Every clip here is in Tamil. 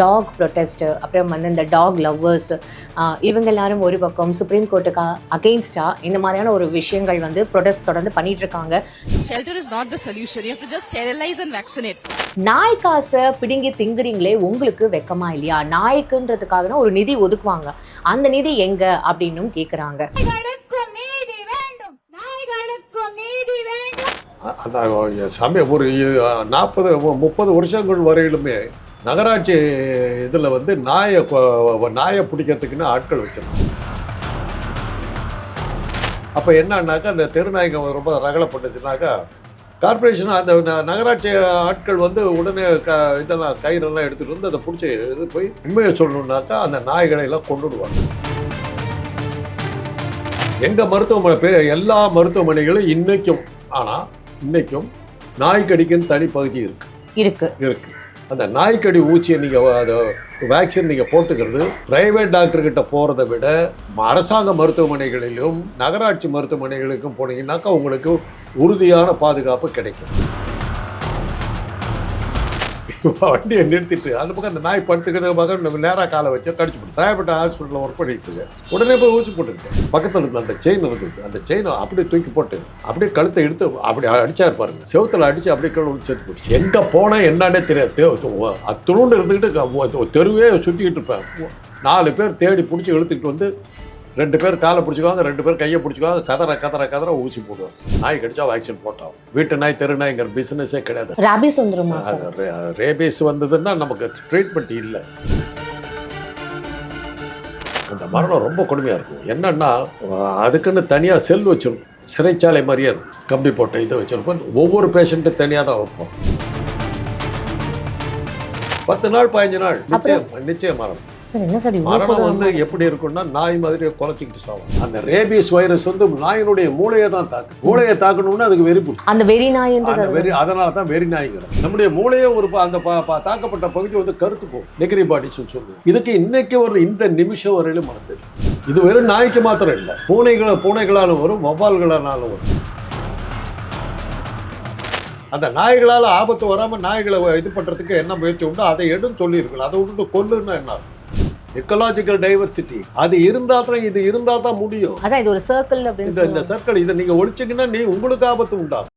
டாக் ப்ரொட்டஸ்ட்டு, அப்புறம் வந்து இந்த டாக் லவ்வர்ஸ், இவங்க எல்லாரும் ஒரு பக்கம் சுப்ரீம் கோர்ட்டுக்கு அகெயின்ஸ்டா இந்த மாதிரியான ஒரு விஷயங்கள் வந்து ப்ரொடெஸ்ட் தொடர்ந்து பண்ணிட்டு இருக்காங்க. Shelter is not the solution. You have to just sterilize and vaccinate. நாய் காசை பிடுங்கி திங்குறீங்களே, உங்களுக்கு வெக்கமா இல்லையா? நாய்க்குன்றதுக்காக ஒரு நிதி ஒதுக்குவாங்க, அந்த நிதி எங்க அப்படின்னும் கேட்குறாங்க. ஒரு 40-30 வருஷங்கள் வரையிலுமே நகராட்சி இதில் வந்து நாயை பிடிக்கிறதுக்குன்னு ஆட்கள் வச்சிருந்தாங்க. அப்போ என்னன்னாக்கா அந்த தெருநாய்ங்க ரொம்ப ரகலைப்பட்டுச்சுனாக்கா கார்பரேஷன் அந்த நகராட்சி ஆட்கள் வந்து உடனே இதெல்லாம் கயிறெல்லாம் எடுத்துகிட்டு வந்து அதை பிடிச்சி இது போய் உண்மையை சொல்லணுன்னாக்கா அந்த நாய்களை எல்லாம் கொண்டுடுவாங்க. எங்கள் மருத்துவமனை எல்லா மருத்துவமனைகளும் இன்னைக்கும் நாய்க்கடிக்குன்னு தனி பகுதி இருக்கு. அந்த நாய்க்கடி ஊசியை நீங்கள் அதை வேக்சின் நீங்கள் போட்டுக்கிறது பிரைவேட் டாக்டர்கிட்ட போகிறத விட அரசாங்க மருத்துவமனைகளிலும் நகராட்சி மருத்துவமனைகளுக்கும் போனீங்கன்னாக்கா உங்களுக்கு உறுதியான பாதுகாப்பு கிடைக்கும். வண்டியை நிறுத்திட்டு அந்த பக்கம் அந்த நாய் படுத்துக்கிட்டு பக்கம் நேராக காலை வச்சு கடிச்சு போட்டு பிரைவேட் ஹாஸ்பிட்டலில் ஒர்க் பண்ணிட்டு உடனே போய் ஊசி போட்டுக்கிட்டேன். பக்கத்தில் இருந்த அந்த செயின் இருந்தது, அந்த செயினை அப்படியே தூக்கி போட்டு அப்படியே கழுத்தை எடுத்து அப்படி அடிச்சா இருப்பாருங்க, செவுத்தில் அடித்து அப்படியே கழுவு சேர்த்து போச்சு. எங்கே போனால் என்னன்னே தெரியாது, அத்துணுண்டு இருந்துக்கிட்டு தெருவே சுற்றிக்கிட்டு இருப்பேன். 4 பேர் தேடி பிடிச்சி இழுத்துக்கிட்டு வந்து 2 பேர் காலை பிடிச்சிக்குவாங்க, 2 பேர் கையை பிடிச்சிக்குவாங்க, கதற ஊசி போடுவாங்க. நாய் கடிச்சா வேக்சின் போட்டோம். வீட்டு நாய் தெரு நாய்ங்கிற பிஸ்னஸே கிடையாது. ரேபீஸ் வந்துருமா? ரேபீஸ் வந்ததுன்னா நமக்கு ட்ரீட்மெண்ட் இல்லை. அந்த மரணம் ரொம்ப கொடுமையாக இருக்கும். என்னன்னா அதுக்குன்னு தனியாக செல் வச்சிருக்கும், சிறைச்சாலை மாதிரியே இருக்கும். கம்பி போட்ட இதை வச்சிருப்போம். ஒவ்வொரு பேஷண்ட்டும் தனியாக தான் வைப்போம். 10 நாள் 15 நாள் நிச்சயம் மரணம். மரணம் வந்து எப்படி இருக்கும்னா நாய் மாதிரி குலைச்சிக்கிட்டு சாகும். அந்த ரேபீஸ் வைரஸ் வந்து நாயினுடைய மூளையை தான் மூளையை தாக்கணும்னா அதுக்கு வெறி பிடிக்கும். அந்த வெறி நாய், அதனால தான் வெறி நாய்ங்கிற நம்முடைய மூளையை ஒரு அந்த தாக்கப்பட்ட பகுதி வந்து கருத்து போகும், நெகிரி பாடிஸ் சொல்லு. இதுக்கு இன்னைக்கு இந்த நிமிஷம் வரையிலும் மறந்து. இது வெறும் நாய்க்கு மாத்திரம் இல்லை, பூனைகளாலும் வரும், வவ்வால்களாலும் வரும். அந்த நாய்களால் ஆபத்து வராமல் நாய்களை இது பண்ணுறதுக்கு என்ன முயற்சி உண்டோ அதை எடுன்னு சொல்லியிருக்கலாம். அதை விட்டுட்டு கொல்லுன்னா என்ன? எக்கலாஜிக்கல் டைவர்சிட்டி அது இருந்தால் தான் இது இருந்தால் தான் முடியும். அதான் இது ஒரு சர்க்கிள் அப்படின்னு. இந்த சர்க்கிள் இதை நீங்கள் ஒழிச்சிங்கன்னா உங்களுக்கு ஆபத்து உண்டாகும்.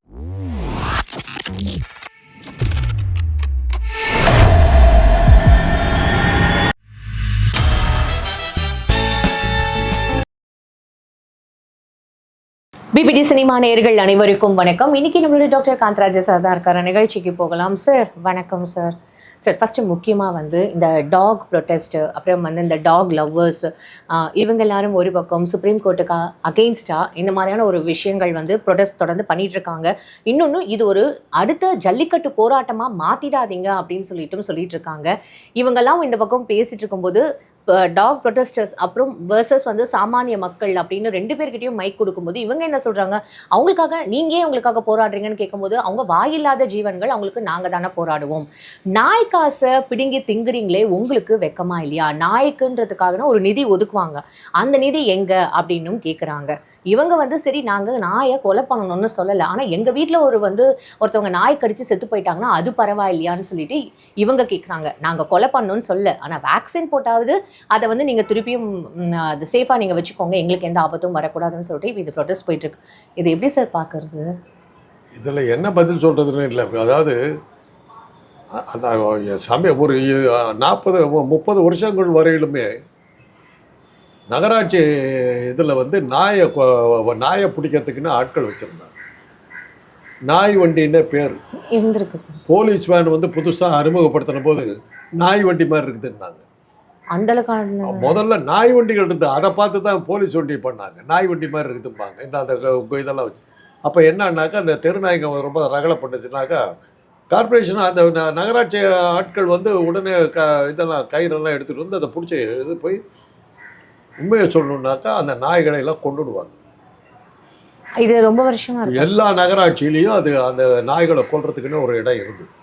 பிபிடி சினிமா நேயர்கள் அனைவருக்கும் வணக்கம். இன்னைக்கு நம்மளுடைய டாக்டர் காந்தராஜ் சார் தான் இருக்காரு. நிகழ்ச்சிக்கு போகலாம். சார் வணக்கம் சார். சார் ஃபஸ்ட்டு முக்கியமாக வந்து இந்த டாக் ப்ரொட்டஸ்ட்டு, அப்புறம் வந்து இந்த டாக் லவ்வர்ஸ், இவங்க எல்லாரும் ஒரு பக்கம் சுப்ரீம் கோர்ட்டுக்கு அகெயின்ஸ்டா இந்த மாதிரியான ஒரு விஷயங்கள் வந்து ப்ரொடெஸ்ட் தொடர்ந்து பண்ணிட்டு இருக்காங்க. இன்னொன்று இது ஒரு அடுத்த ஜல்லிக்கட்டு போராட்டமாக மாற்றிடாதீங்க அப்படின்னு சொல்லிட்டு இருக்காங்க. இவங்கெல்லாம் இந்த பக்கம் பேசிட்டு இருக்கும்போது டாக் ப்ரொட்டஸ்டர்ஸ் அப்புறம் வேர்சஸ் வந்து சாமானிய மக்கள் அப்படின்னு 2 பேர்கிட்டையும் மைக் கொடுக்கும்போது இவங்க என்ன சொல்கிறாங்க, உங்களுக்காக போராடுறீங்கன்னு கேட்கும்போது அவங்க வாயில்லாத ஜீவன்கள், அவங்களுக்கு நாங்கள் தானே போராடுவோம். நாய் காசை பிடுங்கி திங்குறீங்களே, உங்களுக்கு வெக்கமா இல்லையா? நாய்க்குன்றதுக்காக ஒரு நிதி ஒதுக்குவாங்க, அந்த நிதி எங்க அப்படின்னும் கேட்குறாங்க. இவங்க வந்து சரி நாங்கள் நாயை கொலை பண்ணணும்னு சொல்லலை, ஆனால் எங்கள் வீட்டில் ஒருத்தவங்க நாய் கடிச்சு செத்து போயிட்டாங்கன்னா அது பரவாயில்லையான்னு சொல்லிட்டு இவங்க கேட்குறாங்க. நாங்கள் கொலை பண்ணணும்னு சொல்ல, ஆனால் வேக்சின் போட்டாவது அதை வந்து நீங்கள் திருப்பியும் அது சேஃபாக நீங்கள் வச்சுக்கோங்க, எங்களுக்கு எந்த ஆபத்தும் வரக்கூடாதுன்னு சொல்லிட்டு இது ப்ரொடெஸ்ட் போயிட்டுருக்கு. இது எப்படி சார் பார்க்குறது? இதில் என்ன பதில் சொல்கிறதுன்னு இல்லை. அதாவது அந்த ஒரு 40-30 வருஷங்கள் வரையிலுமே நகராட்சி இதில் வந்து நாயை பிடிக்கிறதுக்குன்னு ஆட்கள் வச்சுருந்தாங்க. நாய் வண்டின்னு பேர் இருந்திருக்கு சார். போலீஸ் வேன் வந்து புதுசாக அறிமுகப்படுத்தின போது நாய் வண்டி மாதிரி இருக்குதுன்னாங்க. அந்த முதல்ல நாய் வண்டிகள் இருந்து அதை பார்த்து தான் போலீஸ் வண்டி பண்ணாங்க. நாய் வண்டி மாதிரி இருக்குதும்பாங்க அந்த இதெல்லாம் வச்சு. அப்போ என்னன்னாக்கா அந்த தெருநாய்ங்க ரொம்ப ரகலைப்பட்டுச்சுனாக்கா கார்பரேஷன் அந்த நகராட்சி ஆட்கள் வந்து உடனே இதெல்லாம் கயிறெல்லாம் எடுத்துகிட்டு வந்து அதை பிடிச்சி இது போய் உண்மையை சொல்லணுன்னாக்கா அந்த நாய்களை எல்லாம் கொண்டுடுவாங்க. இது ரொம்ப வருஷமா எல்லா நகராட்சியிலையும் அந்த நாய்களை கொல்றதுக்குன்னு ஒரு இடம் இருந்தது.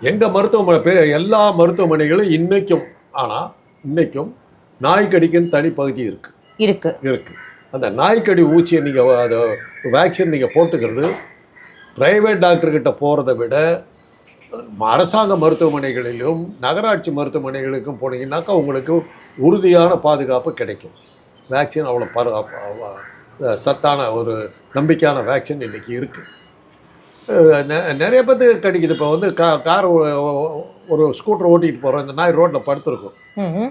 எங்கள் மருத்துவமனை எல்லா மருத்துவமனைகளும் இன்னைக்கும் நாய்க்கடிக்குன்னு தனி பகுதி இருக்கு. அந்த நாய்க்கடி ஊசியை நீங்கள் அதை வேக்சின் நீங்கள் போட்டுக்கிறது பிரைவேட் டாக்டர்கிட்ட போகிறத விட அரசாங்க மருத்துவமனைகளிலும் நகராட்சி மருத்துவமனைகளுக்கும் போனீங்கன்னாக்கா உங்களுக்கு உறுதியான பாதுகாப்பு கிடைக்கும். வேக்சின் அவ்வளோ சத்தான ஒரு நம்பிக்கையான வேக்சின் இன்றைக்கி இருக்குது. நிறைய பேர்த்து கிடைக்குது. இப்போ வந்து கார் ஒரு ஸ்கூட்டர் ஓட்டிகிட்டு போகிறோம், இந்த நாய் ரோட்டில் படுத்துருக்கும்,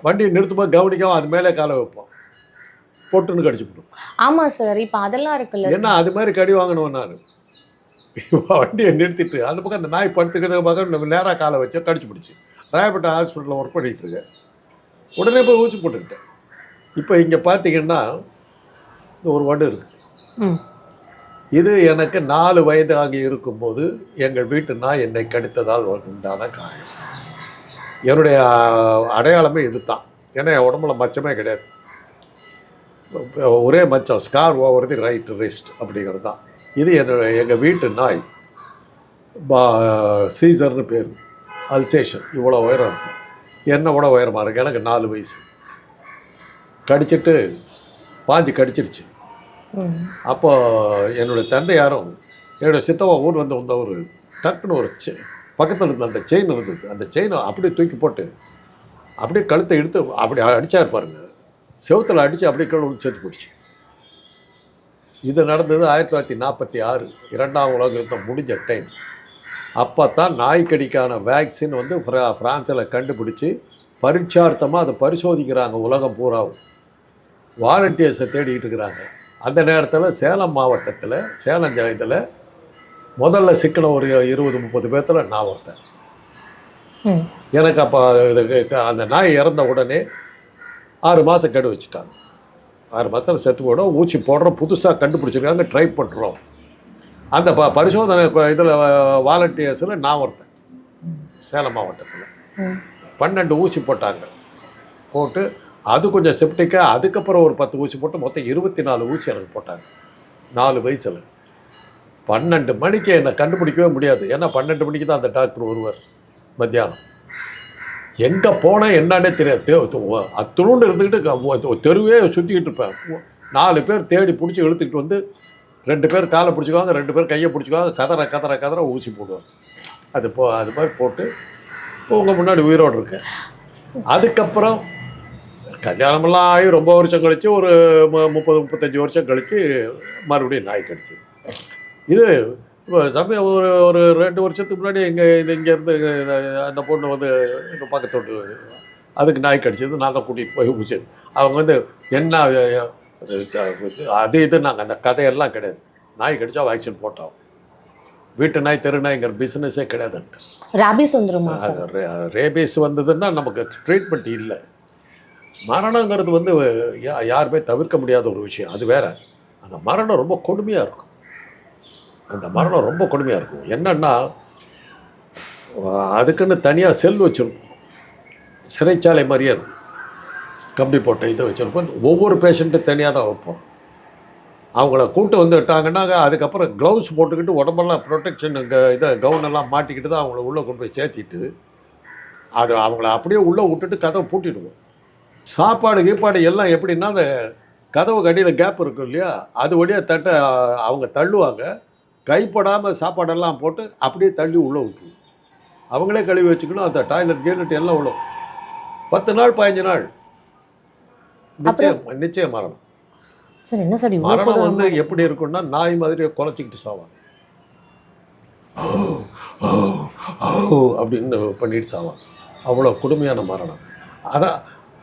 வண்டியை நிறுத்தும்போது கவனிக்காம அது மேலே காலை வைப்போம், பொட்டுன்னு கடிச்சுவிட்டோம். ஆமாம் சார், இப்போ அதெல்லாம் இருக்குல்ல. ஏன்னா அது மாதிரி கடி வாங்கணும். நான் வண்டியை நிறுத்திட்டு அந்த பக்கம் அந்த நாய் படுத்துக்கிட்டு பக்கம் நம்ம நேராக காலை வச்சு கடிச்சு பிடிச்சி ராயப்பேட்டை ஹாஸ்பிட்டலில் ஒர்க் பண்ணிகிட்டு இருக்கேன். உடனே போய் ஊசி போட்டுக்கிட்டேன். இப்போ இங்கே பார்த்தீங்கன்னா இந்த ஒரு வடு இருக்குது. இது எனக்கு 4 வயதாக இருக்கும்போது எங்கள் வீட்டு நாய் என்னை கடித்ததால் உண்டான காயம். என்னுடைய அடையாளமே இது தான். ஏன்னா என் உடம்புல மச்சமே கிடையாது. ஒரே மச்சம், scar over the right wrist அப்படிங்கிறது தான். இது எங்கள் வீட்டு நாய் சீசர்னு பேர். அல்சேஷன் இவ்வளோ உயரம் இருக்கும். என்ன விட உயரமாக இருக்குது. எனக்கு 4 வயசு. கடிச்சிட்டு பாஞ்சு கடிச்சிருச்சு. அப்போ என்னுடைய தந்தையாரும் என்னுடைய சித்தவா ஊர் வந்தவர் டக்குன்னு ஒரு பக்கத்தில் இருந்த அந்த செயின் இருந்தது, அந்த செயினை அப்படியே தூக்கி போட்டு அப்படியே கழுத்தை எடுத்து அப்படி அடித்தா இருப்பாருங்க. செவுத்தில் அடித்து அப்படியே கழுவு சேர்த்து போயிடுச்சு. இது நடந்தது 1946, 2ஆம் உலக யுத்தம் முடிஞ்ச டைம். அப்போ தான் நாய்க்கடிக்கான வேக்சின் வந்து ஃப்ரான்ஸில் கண்டுபிடிச்சி பரீட்சார்த்தமாக அதை பரிசோதிக்கிறாங்க. உலகம் பூராவும் வாலண்டியர்ஸை தேடிக்கிட்டு இருக்கிறாங்க. அந்த நேரத்தில் சேலம் மாவட்டத்தில் சேலம் இதில் முதல்ல சிக்கன ஒரு 20-30 பேர்த்தில் நான் ஒருத்தேன். எனக்கு அப்போ அந்த நாய் இறந்த உடனே 6 மாதம் கெடு வச்சுட்டாங்க. 6 மாதத்தில் செத்து போய்டும். ஊசி போடுறோம், புதுசாக கண்டுபிடிச்சிருக்காங்க, ட்ரை பண்ணுறோம். அந்த பரிசோதனை இதில் வாலண்டியர்ஸில் நான் ஒருத்தேன். சேலம் மாவட்டத்தில் 12 ஊசி போட்டாங்க. போட்டு அது கொஞ்சம் செப்டிக்காக அதுக்கப்புறம் ஒரு 10 ஊசி போட்டு மொத்தம் 24 ஊசி எனக்கு போட்டாங்க 4 வயசில். 12 மணிக்கு என்னை கண்டுபிடிக்கவே முடியாது. ஏன்னா 12 மணிக்கு தான் அந்த டாக்டர் வருவார் மத்தியானம். எங்கே போனால் என்னன்னே தெரியாது. அத்துணுண்டு இருந்துக்கிட்டு தெருவே சுற்றிக்கிட்டு இருப்பேன். 4 பேர் தேடி பிடிச்சி இழுத்துக்கிட்டு வந்து 2 பேர் காலை பிடிச்சிக்குவாங்க, 2 பேர் கையை பிடிச்சிக்குவாங்க, கதற ஊசி போடுவாங்க. அது மாதிரி போட்டு உங்கள் முன்னாடி உயிரோடு இருக்கேன். அதுக்கப்புறம் கல்யாணமெல்லாம் ஆகி ரொம்ப வருஷம் கழித்து ஒரு 30-35 வருஷம் கழித்து மறுபடியும் நாய் கடிச்சு. இது சமயம் ஒரு 2 வருஷத்துக்கு முன்னாடி இங்கேருந்து அந்த பொண்ணு வந்து எங்கள் பக்கத்தோட்டு அதுக்கு நாய் கடிச்சது. நான் தான் கூட்டிகிட்டு போய் ஊசி. அவங்க வந்து என்ன அது இது நாங்கள் அந்த கதையெல்லாம் கிடையாது. நாய் கடிச்சா வேக்சின் போட்டோம். வீட்டு நாய் தெரு நாய்ங்கிற பிஸ்னஸே கிடையாதுன்ட்டு. ரேபீஸ் வந்துருமா? ரேபீஸ் வந்ததுன்னா நமக்கு ட்ரீட்மெண்ட் இல்லை. மரணங்கிறது வந்து யாருமே தவிர்க்க முடியாத ஒரு விஷயம். அது வேற. அந்த மரணம் ரொம்ப கொடுமையாக இருக்கும். என்னன்னா அதுக்குன்னு தனியாக செல் வச்சுருப்போம். சிறைச்சாலை மாதிரியே இருக்கும். கம்பி போட்ட இதை வச்சுருப்போம். ஒவ்வொரு பேஷண்ட்டும் தனியாக தான் வைப்போம். அவங்கள கூட்டு வந்துட்டாங்கன்னா அதுக்கப்புறம் க்ளவுஸ் போட்டுக்கிட்டு உடம்பெல்லாம் ப்ரொடெக்ஷன் கவுனெல்லாம் மாட்டிக்கிட்டு தான் அவங்கள உள்ளே கொண்டு போய் சேர்த்திட்டு அது அவங்கள அப்படியே உள்ளே விட்டுட்டு கதவை பூட்டிடுவோம். சாப்பாடு கீப்பாடு எல்லாம் எப்படின்னா அந்த கதவு கடியில் கேப் இருக்கும் இல்லையா, அது வழியாக அவங்க தள்ளுவாங்க. கைப்படாமல் சாப்பாடெல்லாம் போட்டு அப்படியே தள்ளி உள்ளே விட்டுருவோம். அவங்களே கழுவி வச்சுக்கணும். அந்த டாய்லெட் எல்லாம் உள்ள 10 நாள் 15 நாள் நிச்சயம் மரணம். சார் என்ன சார் மரணம் வந்து எப்படி இருக்குன்னா நாய் மாதிரி குலைச்சிக்கிட்டு சாவாங்க. அப்படின்னு பண்ணிட்டு சாவாங்க. அவ்வளோ கொடுமையான மரணம். அதான்.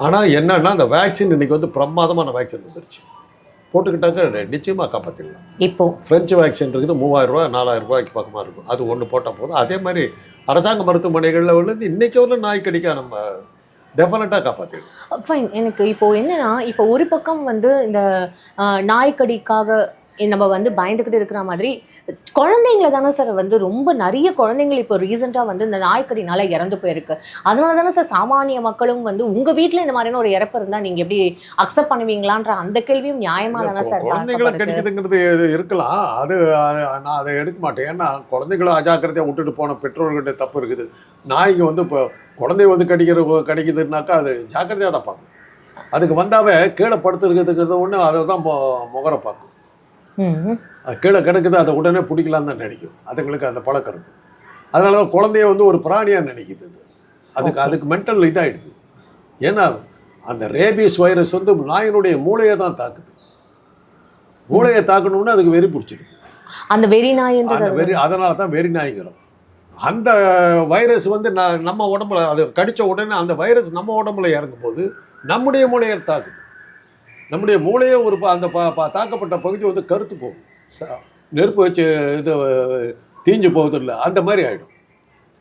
ஆனால் என்னன்னா அந்த வேக்சின் இன்றைக்கி வந்து பிரமாதமான வேக்சின் வந்துருச்சு. போட்டுக்கிட்டாக்க நிச்சயமாக காப்பாற்றிடலாம். இப்போ ஃப்ரெஞ்சு வேக்சின் இருக்குது 3000 ரூபா 4000 ரூபாய்க்கு பக்கமாக இருக்கும். அது ஒன்று போட்டால் போதும். அதே மாதிரி அரசாங்க மருத்துவமனைகளில் வந்து இன்றைக்கி ஒரு நாய் கடிக்க நம்ம டெஃபினட்டாக காப்பாற்றிடலாம். ஃபைன். எனக்கு இப்போது என்னென்னா, இப்போ ஒரு பக்கம் வந்து இந்த நாய்க்கடிக்காக நம்ம வந்து பயந்துக்கிட்டு இருக்கிற மாதிரி குழந்தைங்கள தானே சார் வந்து ரொம்ப நிறைய குழந்தைங்கள் இப்போ ரீசெண்டாக வந்து இந்த நாய்க்கடினால இறந்து போயிருக்கு. அதனால தானே சார் சாமானிய மக்களும் வந்து உங்கள் வீட்டில் இந்த மாதிரியான ஒரு இறப்பு இருந்தால் நீங்கள் எப்படி அக்செப்ட் பண்ணுவீங்களான்ற அந்த கேள்வியும் நியாயமாக தானே சார்? குழந்தைங்களை கடிக்குதுங்கிறது இருக்கலாம். நான் அதை எடுக்க மாட்டேன். ஏன்னா குழந்தைகளை அஜாக்கிரதையாக விட்டுட்டு போன பெற்றோர்கிட்ட தப்பு இருக்குது. நாய்க்கு வந்து இப்போ குழந்தை வந்து கடிக்குதுன்னாக்கா அது ஜாக்கிரதையாக தான் பார்க்கணும். அதுக்கு வந்தாவே கீழே படுத்துருக்கிறதுக்கு ஒன்று அதை தான் முகரை பார்க்கும். கீழே கிடக்குது அதை உடனே பிடிக்கலான்னு தான் நினைக்கும். அதுங்களுக்கு அந்த பழக்கம் இருக்கும். அதனால தான் குழந்தைய வந்து ஒரு பிராணியாக நினைக்குது அதுக்கு மென்டல் இதாகிடுது. ஏன்னா அந்த ரேபீஸ் வைரஸ் வந்து நாயினுடைய மூளையை தான் தாக்குது. மூளையை தாக்கணும்னா அதுக்கு வெறி பிடிச்சிடுது. அந்த வெறி நாய்ன்றது அதனால தான் வெறி நாய்ங்கிறோம். அந்த வைரஸ் வந்து நம்ம உடம்புல அது கடித்த உடனே அந்த வைரஸ் நம்ம உடம்புல இறங்கும் போது நம்முடைய மூளையை தாக்குது. நம்முடைய மூளையே ஒரு அந்த தாக்கப்பட்ட பகுதி வந்து கருத்து போகும். நெருப்பு வச்சு இது தீஞ்சு போகுது இல்லை, அந்த மாதிரி ஆகிடும்.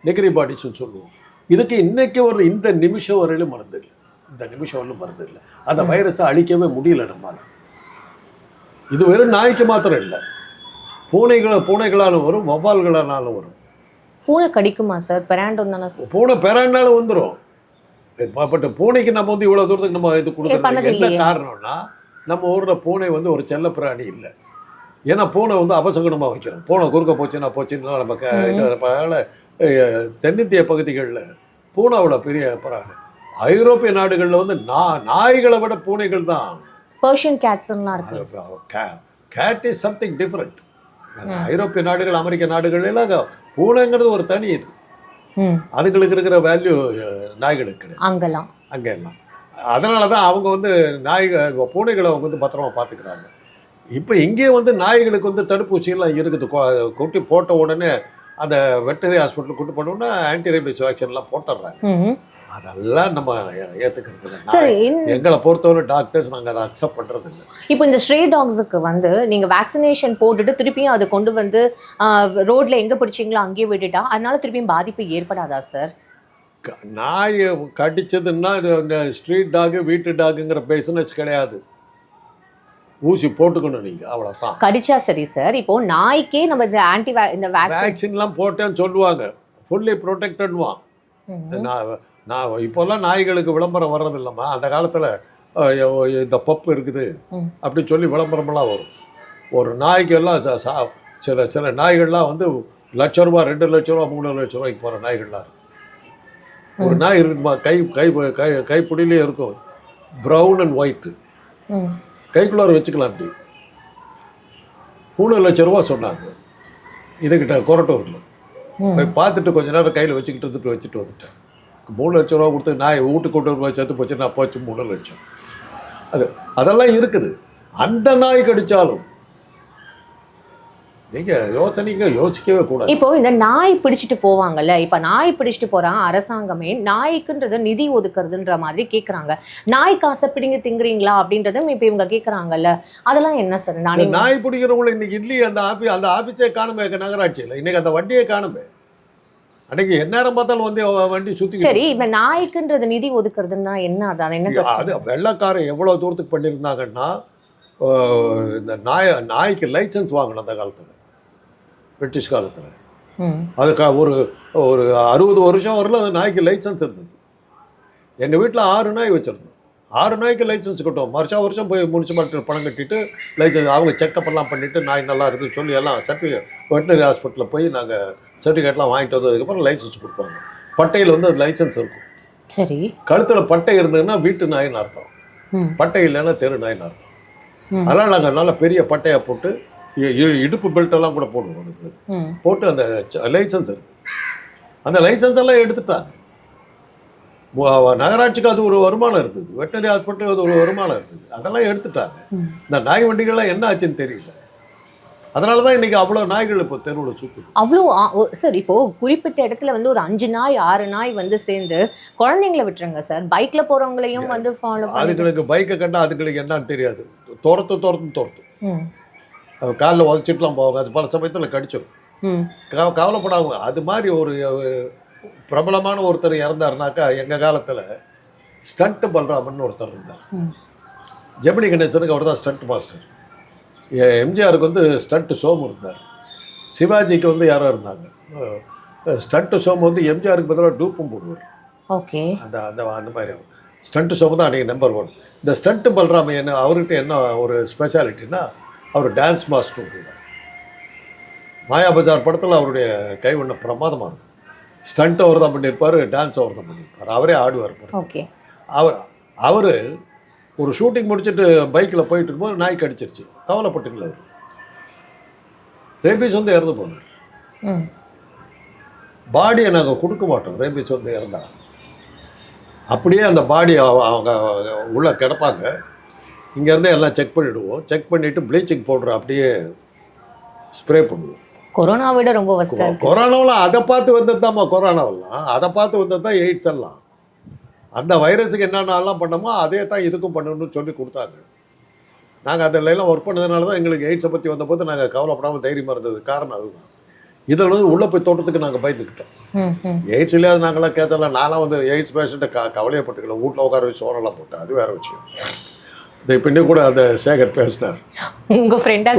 நெகிரி பாடிஸ்ன்னு சொல்லுவோம். இதுக்கு இன்னைக்கு இந்த நிமிஷம் வரையிலும் மருந்து இல்லை. அந்த வைரஸை அழிக்கவே முடியல நம்மளால். இது வெறும் நாய்க்கு மாத்திரம் இல்லை, பூனைகளாலும் வரும், வவ்வால்களாலும் வரும். பூனை கடிக்குமா சார்? பெராண்டோ தானே? பூனை பெராண்டாலும் வந்துடும். பட் பூனைக்கு நம்ம வந்து இவ்வளோ தூரத்துக்கு நம்ம இது கொடுக்குறது என்ன காரணம்னா, நம்ம ஊரில் பூனை வந்து ஒரு செல்ல பிராணி இல்லை. ஏன்னா பூனை வந்து அபசகுணமாக வைக்கிறோம். பூனை குறுக்க போச்சுன்னா நம்ம தென்னிந்திய பகுதிகளில் பூனாவோட பெரிய பிராணி. ஐரோப்பிய நாடுகளில் வந்து நாய்களை விட பூனைகள் தான். பர்ஷியன் கேட்ஸ்லாம் இருக்கு. Cat is something different. ஐரோப்பிய நாடுகள், அமெரிக்க நாடுகள் எல்லாம் பூனைங்கிறது ஒரு தனி இது. அதுங்களுக்கு இருக்கிற வேல்யூ நாய்களுக்கு கிடையாது அங்கெல்லாம். அதனால தான் அவங்க வந்து பூனைகளை அவங்க வந்து பத்திரமா பார்த்துக்கிறாங்க. இப்போ இங்கே வந்து நாய்களுக்கு வந்து தடுப்பூசியெல்லாம் இருக்குது. கொட்டி போட்ட உடனே அந்த வெட்டரி ஹாஸ்பிட்டலுக்கு கூட்டு போனோம்னா ஆன்டிரேபிஸ் வேக்சின்லாம் போட்டுடுறாங்க. அதெல்லாம் நம்ம ஏற்றுக்கிறது. எங்களை பொறுத்தவரை டாக்டர்ஸ் நாங்கள் அதை அக்செப்ட் பண்ணுறது இல்லை. இப்போ இந்த ஸ்ட்ரே டாக்ஸுக்கு வந்து நீங்கள் வேக்சினேஷன் போட்டுட்டு திருப்பியும் அதை கொண்டு வந்து ரோட்ல எங்கே பிடிச்சிங்களோ அங்கேயே விட்டுட்டா அதனால திருப்பியும் பாதிப்பு ஏற்படாதா சார்? நாய் கடிச்சதுன்னா ஸ்ட்ரீட் டாகு வீட்டு டாகுங்கிற பிஸ்னஸ் கிடையாது. ஊசி போட்டுக்கணும் நீங்கள், அவ்வளோதான். கடிச்சா சரி சார். இப்போ நாய்க்கே நம்ம இந்த வேக்சின்லாம் போட்டேன்னு சொல்லுவாங்க, ஃபுல்லி ப்ரொடெக்டட்வான். நான் இப்போல்லாம் நாய்களுக்கு விளம்பரம் வர்றது இல்லைம்மா. அந்த காலத்தில் இந்த பப்பு இருக்குது அப்படின்னு சொல்லி விளம்பரமெல்லாம் வரும். ஒரு நாய்க்கெல்லாம் சில நாய்கள்லாம் வந்து ₹1,00,000 ₹2,00,000 ₹3,00,000 போகிற நாய்கள்லாம் இருக்கு. ஒரு நாய் இருக்குதுமா, கைப்பிடிலே இருக்கும், ப்ரௌன் அண்ட் ஒயிட்டு, கைக்குள்ளார வச்சுக்கலாம். அப்படி ₹3,00,000 சொன்னாங்க. இதுக்கிட்ட கொரட்டூரில் போய் பார்த்துட்டு கொஞ்ச நேரம் கையில் வச்சுக்கிட்டு வந்துட்டேன். ₹3,00,000 கொடுத்து நாய் வீட்டுக்கு கொண்டு போய் செத்து போச்சு, நான் போச்சு ₹3,00,000. அதெல்லாம் இருக்குது. அந்த நாய் கடிச்சாலும் நீங்கள் யோசிக்கவே கூடாது. இப்போ இந்த நாய் பிடிச்சிட்டு போவாங்கல்ல, இப்போ நாய் பிடிச்சிட்டு போகிறாங்க, அரசாங்கமே நாய்க்குன்றது நிதி ஒதுக்குறதுன்ற மாதிரி கேட்குறாங்க. நாய் காசை பிடிங்க திங்குறீங்களா அப்படின்றதும் இப்போ இவங்க கேட்குறாங்கல்ல, அதெல்லாம் என்ன சார்? நாய் பிடிக்கிறவங்களை இன்னைக்கு இல்லையே. அந்த ஆஃபீஸே காணுமே நகராட்சியில். இன்னைக்கு அந்த வண்டியை காணுமே. அன்னைக்கு எந்நேரம் பார்த்தாலும் வந்து வண்டி சுற்றி. சரி, இப்போ நாய்க்குன்றது நிதி ஒதுக்குறதுன்னா என்ன? அது என்ன? அது வெள்ளைக்காரன் எவ்வளோ தூரத்துக்கு பண்ணியிருந்தாங்கன்னா, இந்த நாய்க்கு லைசன்ஸ் வாங்கணும் அந்த காலத்தில், பிரிட்டிஷ் காலத்தில். அதுக்கு ஒரு 60 வருஷம் வரல அந்த நாய்க்கு லைசன்ஸ் இருந்தது. எங்கள் வீட்டில் 6 நாய் வச்சுருந்தோம். 6 நாய்க்கு லைசன்ஸ் கட்டுவோம். வருஷம் போய் முனிசிபாலிட்டியில் பணம் கட்டிட்டு லைசன்ஸ் அவங்க செக்கப் எல்லாம் பண்ணிவிட்டு நாய் நல்லா இருக்குதுன்னு சொல்லி எல்லாம் சர்டிஃபிகேட் வெட்டினரி ஹாஸ்பிட்டலில் போய் நாங்கள் சர்டிஃபிகேட்லாம் வாங்கிட்டு வந்ததுக்கப்புறம் லைசன்ஸ் கொடுப்பாங்க. பட்டையில் வந்து லைசன்ஸ் இருக்கும். சரி. கழுத்தில் பட்டை இருந்ததுன்னா வீட்டு நாயின்னு அர்த்தம், பட்டை இல்லைன்னா தெரு நாயின்னு அர்த்தம். அதனால் நாங்கள் நல்லா பெரிய பட்டையை போட்டு இடுப்பு பெல்ட்டெல்லாம் கூட போடுவோம். அதுக்கு போட்டு அந்த லைசன்ஸ் இருக்குது. அந்த லைசன்ஸ் எல்லாம் எடுத்துட்டாங்க. நகராட்சிக்கு அது ஒரு வருமானம் இருந்தது, வெட்டரி ஹாஸ்பிட்டலுக்கு அது ஒரு வருமானம் இருந்தது. அதெல்லாம் எடுத்துட்டாங்க. இந்த நாய் வண்டிகள்லாம் என்ன ஆச்சுன்னு தெரியல. அதனால தான் இன்றைக்கி அவ்வளோ நாய்கள் இப்போ தெருவில் சுற்றுது. அவ்வளோ சார். இப்போது குறிப்பிட்ட இடத்துல வந்து ஒரு 5 நாய் 6 நாய் வந்து சேர்ந்து குழந்தைங்களை விட்டுருங்க சார். பைக்கில் போகிறவங்களையும் வந்து ஃபாலோ பண்ணி. அதுங்களுக்கு பைக்கை கண்டா அதுங்களுக்கு என்னன்னு தெரியாது, துரத்தும். அது காலில் உதச்சிட்டுலாம் போவாங்க. அது பல சமயத்தில் கடிச்சிடும். கவலைப்படாங்க. அது மாதிரி ஒரு பிரபலமான ஒருத்தர் இறந்தாருனாக்கா, எங்கள் காலத்தில் ஸ்டண்ட் பல்ராமன் ஒருத்தர் இருந்தார். ஜெமினி கணேசனுக்கு அவர் தான் ஸ்டண்ட் மாஸ்டர். எம்ஜிஆருக்கு வந்து ஸ்டண்ட்டு சோமு இருந்தார். சிவாஜிக்கு வந்து யாரோ இருந்தாங்க. ஸ்டண்ட்டு சோமு வந்து எம்ஜிஆருக்கு பதிலாக டூப்பும் போடுவார். ஓகே. அந்த மாதிரி ஸ்டண்ட்டு சோமு தான் அன்றைக்கி நம்பர் 1. இந்த ஸ்டண்ட்டு பல்ராமன் என்ன, அவர்கிட்ட என்ன ஒரு ஸ்பெஷாலிட்டின்னா, அவர் டான்ஸ் மாஸ்டரும் கூட. மாயாபஜார் படத்தில் அவருடைய கைவண்ண பிரமாதமாக இருக்கும். ஸ்டண்ட் அவர் தான் பண்ணியிருப்பார், டான்ஸ் அவர் தான் பண்ணியிருப்பார். அவரே ஆடுவார். ஓகே. அவர் ஒரு ஷூட்டிங் முடிச்சுட்டு பைக்கில் போயிட்டு இருக்கும்போது நாய் கடிச்சிருச்சு. கவலைப்பட்டுங்கள அவர் ரேபீஸ் வந்து இறந்து போனார். பாடியை நாங்கள் கொடுக்க மாட்டோம். ரேபிஸ் வந்து இறந்தா அப்படியே அந்த பாடி அவங்க உள்ளே கிடப்பாங்க. இங்கேருந்து எல்லாம் செக் பண்ணிவிடுவோம். செக் பண்ணிவிட்டு ப்ளீச்சிங் பவுடர் அப்படியே ஸ்ப்ரே பண்ணுவோம். கொரோனா விட ரொம்ப வஸ்டா இருக்கு. கொரோனாவில் அதை பார்த்து வந்தது தான்மா. கொரோனாவெல்லாம் அதை பார்த்து வந்தது தான் எய்ட்ஸ் எல்லாம். அந்த வைரஸுக்கு என்னென்னலாம் பண்ணோமோ அதே தான் இதுக்கும் பண்ணணும்னு சொல்லி கொடுத்தாங்க. நாங்கள் அதில் எல்லாம் ஒர்க் பண்ணதுனால தான் எங்களுக்கு எய்ட்ஸை பற்றி வந்தபோது நாங்கள் கவலைப்படாமல் தைரியமாக இருந்தது. காரணம் அதுதான். இதில் வந்து உள்ளே போய் தோட்டத்துக்கு நாங்கள் பயந்துக்கிட்டோம். எய்ட்ஸ் இல்லாத நாங்களாம் கேட்கலாம். நான்லாம் வந்து எய்ட்ஸ் பேஷண்ட்டை கவலையப்பட்டுக்கல. வீட்டில் உட்கார வச்சு சோறெல்லாம் போட்டேன். அது வேறு விஷயம். இந்த பின்னே கூட அந்த சேகர் பேசினார். உங்கள் ஃப்ரெண்டாக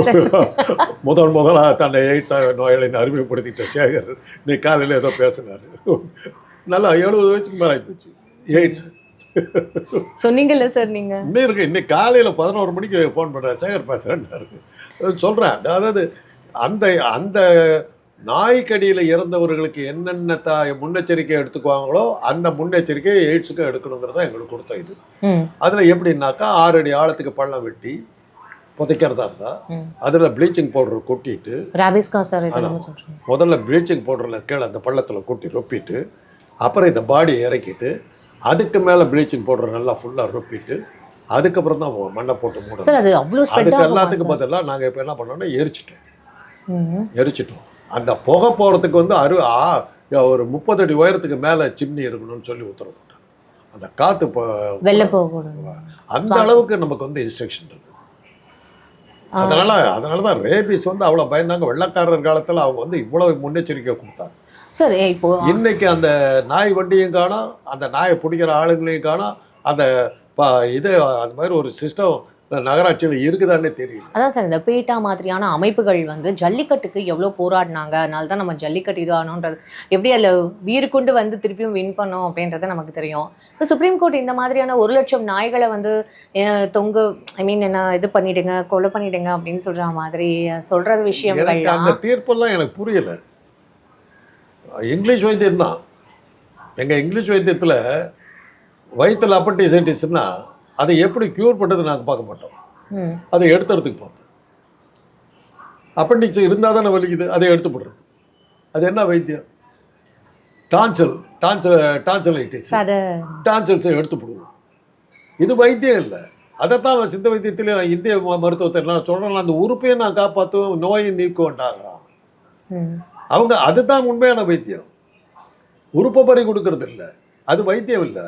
முதலாக தன்னை எய்ட்ஸ் நோயாளின்னு அறிமுகப்படுத்திட்ட சேகர் இன்னைக்கு காலையில் ஏதோ பேசினார். நல்லா 70 வயசுக்கு மேலே ஆகிப்போச்சு எய்ட்ஸ். சொன்னீங்கல்ல சார் நீங்கள். இன்னும் இருக்கு. இன்னைக்கு காலையில் 11 மணிக்கு ஃபோன் பண்ணுறேன். சேகர் பேசுகிறேன்னு சொல்கிறேன். அதாவது அந்த அந்த நாய்க்கடியில் இறந்தவர்களுக்கு என்னென்ன முன்னெச்சரிக்கை எடுத்துக்குவாங்களோ அந்த முன்னெச்சரிக்கையை எய்ட்ஸுக்கு எடுக்கணுங்கிறத எங்களுக்கு கொடுத்த இது. அதில் எப்படின்னாக்கா 6 அடி ஆழத்துக்கு பள்ளம் வெட்டி புதைக்கிறதா இருந்தால் அதில் ப்ளீச்சிங் பவுடர் கொட்டிட்டு, முதல்ல ப்ளீச்சிங் பவுடரில் கீழே அந்த பள்ளத்தில் கொட்டி ரொப்பிட்டு, அப்புறம் இந்த பாடியை இறக்கிட்டு, அதுக்கு மேலே ப்ளீச்சிங் பவுடர் நல்லா ஃபுல்லாக ரொப்பிட்டு, அதுக்கப்புறம் தான் மண்ணை போட்டு மூடணும். அதுக்கு எல்லாத்துக்கும் பதிலாக நாங்கள் இப்போ என்ன பண்ணோம்னா எரிச்சிட்டோம். அந்த புகை போகிறதுக்கு வந்து ஒரு 30 அடி உயரத்துக்கு மேலே சிம்னி இருக்கணும்னு சொல்லி உத்தரவு போட்டாங்க. அந்த காற்று வெளில போகக்கூடாது. அந்த அளவுக்கு நமக்கு வந்து இன்ஸ்ட்ரக்ஷன் இருக்குது. அதனால தான் ரேபிஸ் வந்து அவ்வளோ பயந்தாங்க. வெள்ளக்காரர் காலத்தில் அவங்க வந்து இவ்வளோ முன்னெச்சரிக்கை கொடுத்தாங்க. சரி, இப்போ இன்னைக்கு அந்த நாய் வண்டியும் காணோம், அந்த நாயை பிடிக்கிற ஆளுங்களையும் காணோம். அந்த இது அந்த மாதிரி ஒரு சிஸ்டம் நகராட்சியில் இருக்குதானே தெரியல. அதான் சார், இந்த பேட்டா மாதிரியான அமைப்புகள் வந்து ஜல்லிக்கட்டுக்கு எவ்வளோ போராடினாங்க. அதனால தான் நம்ம ஜல்லிக்கட்டு இது ஆகணுன்றது, எப்படி அதில் வீறு கொண்டு வந்து திருப்பியும் வின் பண்ணோம் அப்படின்றது நமக்கு தெரியும். இப்போ சுப்ரீம் கோர்ட் இந்த மாதிரியான 1 லட்சம் நாய்களை வந்து என்ன இது பண்ணிடுங்க, கொலை பண்ணிடுங்க அப்படின்னு சொல்கிற மாதிரி சொல்கிறது விஷயங்கள். அந்த தீர்ப்பெல்லாம் எனக்கு புரியலை. இங்கிலீஷ் வைத்தியம் தான். எங்கள் இங்கிலீஷ் வைத்தியத்தில் வயிற்றில் அப்பண்டிசைட்டிஸ்னா அதை எப்படி க்யூர் பண்ணுறது நாங்கள் பார்க்க மாட்டோம். அதை எடுத்துறதுக்கு பார்ப்போம். அப்பண்டிக்ஸ் இருந்தால் தானே வலிக்குது, அதை எடுத்து போடுறது. அது என்ன வைத்தியம்? டான்சலைட்டிஸ், டான்சல்ஸை எடுத்து போடுவோம். இது வைத்தியம் இல்லை. அதைத்தான் சித்த வைத்தியத்திலையும் இந்திய மருத்துவத்தில் சொல்கிறேன். அந்த உறுப்பையும் நான் காப்பாற்றுவோம், நோயை நீக்குவேன்டாகிறான் அவங்க. அதுதான் உண்மையான வைத்தியம். உறுப்பை பறி கொடுக்கறது இல்லை, அது வைத்தியம் இல்லை.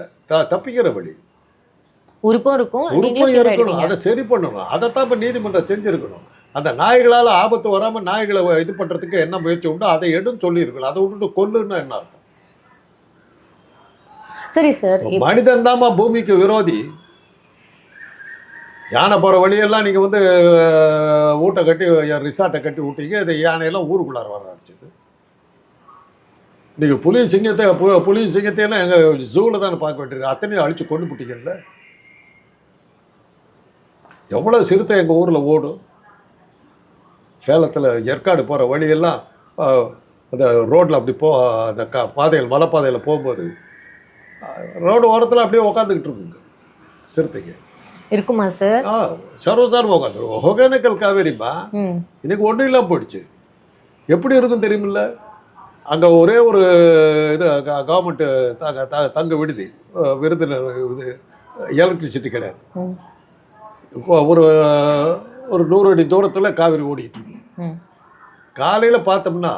தப்பிக்கிற வழி. உறுப்பும் இருக்கணும், அதை சரி பண்ணணும். அதைத்தான் இப்போ நீதிமன்றம் செஞ்சுருக்கணும். அந்த நாய்களால் ஆபத்து வராமல் நாய்களை இது பண்ணுறதுக்கு என்ன முயற்சி உண்டோ அதை எடுன்னு சொல்லியிருக்கணும். அதை விட்டுட்டு கொல்லுன்னா என்ன அர்த்தம்? சரி சார், மனிதன் தான்மா பூமிக்கு விரோதி. யானை போகிற வழியெல்லாம் நீங்கள் வந்து ஊட்டை கட்டி ரிசார்ட்டை கட்டி விட்டீங்க. இது யானையெல்லாம் ஊருக்குள்ளார வர ஆரம்பிச்சது. நீங்கள் புலி சிங்கத்தையெல்லாம் எங்கள் ஜூவில் தானே பார்க்க வேண்டியது. அத்தனையும் அழித்து கொண்டு போட்டீங்கல்ல. எவ்வளோ சிறுத்தை எங்கள் ஊரில் ஓடும். சேலத்தில் ஏற்காடு போகிற வழியெல்லாம் அந்த ரோட்டில் அப்படி அந்த பாதையில் மலைப்பாதையில் போகும்போது ரோடு ஓரத்தில் அப்படியே உக்காந்துக்கிட்டு இருக்குங்க சிறுத்தைங்க. இருக்குமா சார்? சர்வசாரம் உட்காந்துருவோம். ஒகேனக்கல் காவேரிமா இன்னைக்கு ஒன்றும் இல்லாமல் போயிடுச்சு. எப்படி இருக்கும் தெரியுமில்ல? அங்கே ஒரே ஒரு இது கவர்மெண்ட்டு தங்க விடுதி, விருதுநகர் இது எலக்ட்ரிசிட்டி கிடையாது. ஒரு 100 அடி தூரத்தில் காவிரி ஓடிட்டு இருக்கு. காலையில் பார்த்தோம்னா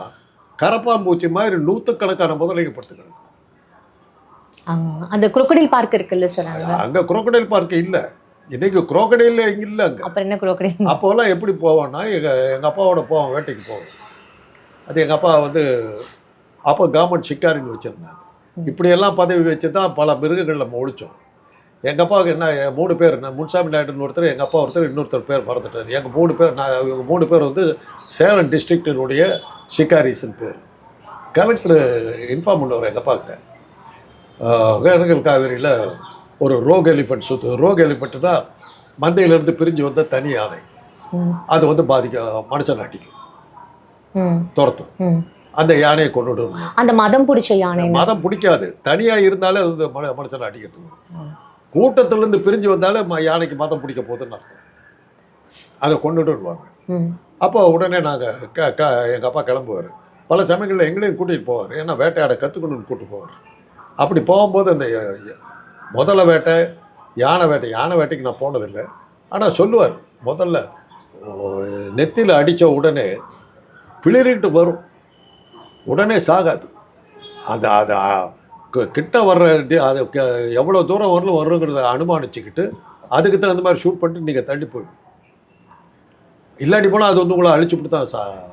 கரப்பாம்பூச்சி மாதிரி 100கணக்கான முதலைங்க படுத்துக்கிறாங்க. அந்த குரோக்கடைல் பார்க் இருக்குல்ல சார், அங்கே குரோக்கடைல் பார்க் இல்லை. இன்னைக்கு குரோக்கடையில் இங்கே இல்லை. அங்கே அப்புறம் என்ன குரோக்கடைல்? அப்போல்லாம் எப்படி போவோன்னா எங்கள் அப்பாவோட போவோம், வேட்டைக்கு போவோம். அது எங்கள் அப்பா வந்து அப்போ கவர்மெண்ட் ஷிக்காரின்னு வச்சுருந்தாங்க. இப்படியெல்லாம் பதவி வச்சு தான் பல மிருகங்கள் நம்ம ஒழிச்சோம். எங்கள் அப்பாவுக்கு என்ன 3 பேர், முன்சாமி நாயுடுன்னு ஒருத்தர், எங்கள் அப்பா ஒருத்தர், இன்னொருத்தர் பேர் மறந்துட்டார். எங்கள் 3 பேர், இவங்க 3 பேர் வந்து சேலம் டிஸ்ட்ரிக்டினுடைய ஷிக்காரிஸ்ன்னு பேர். கலெக்டர் இன்ஃபார்ம் பண்ணுவார் எங்கள் அப்பாக்கிட்ட. ஒகேனக்கல் காவேரியில் ஒரு ரோக் எலிஃபெண்ட் சுற்று. ரோக் எலிஃபெண்ட்டுனா மந்தையிலேருந்து பிரிஞ்சு வந்த தனி யானை. அது வந்து மனுஷன் அடிக்கும், துரத்தும். அந்த யானையை கொண்டு வரணும். அந்த மதம் பிடிச்ச யானை மதம் பிடிக்காது, தனியாக இருந்தாலே அது மனுஷனை அடிக்கிறதுக்கு. கூட்டத்திலேருந்து பிரிஞ்சு வந்தாலும் யானைக்கு மதம் பிடிக்க போகுதுன்னு அர்த்தம். அதை கொண்டுட்டு வருவாங்க. அப்போ உடனே நாங்கள் எங்கள் அப்பா கிளம்புவார். பல சமயங்களில் எங்களையும் கூட்டிகிட்டு போவார். ஏன்னா வேட்டையாட கற்றுக்கணும்னு கூப்பிட்டு போவார். அப்படி போகும்போது அந்த முதல்ல வேட்டை, யானை வேட்டைக்கு நான் போனதில்லை. ஆனால் சொல்லுவார், முதல்ல நெத்தியில் அடித்த உடனே பிளிரிட்டு வரும், உடனே சாகாது. அது அது கிட்ட வர்ற அது எவ்வளோ தூரம் வருங்கிறத அனுமானிச்சுக்கிட்டு அதுக்கு தகுந்த மாதிரி ஷூட் பண்ணிட்டு நீங்கள் தள்ளி போயிடும். இல்லாட்டி போனால் அது வந்து உங்களை அழிச்சுட்டு தான்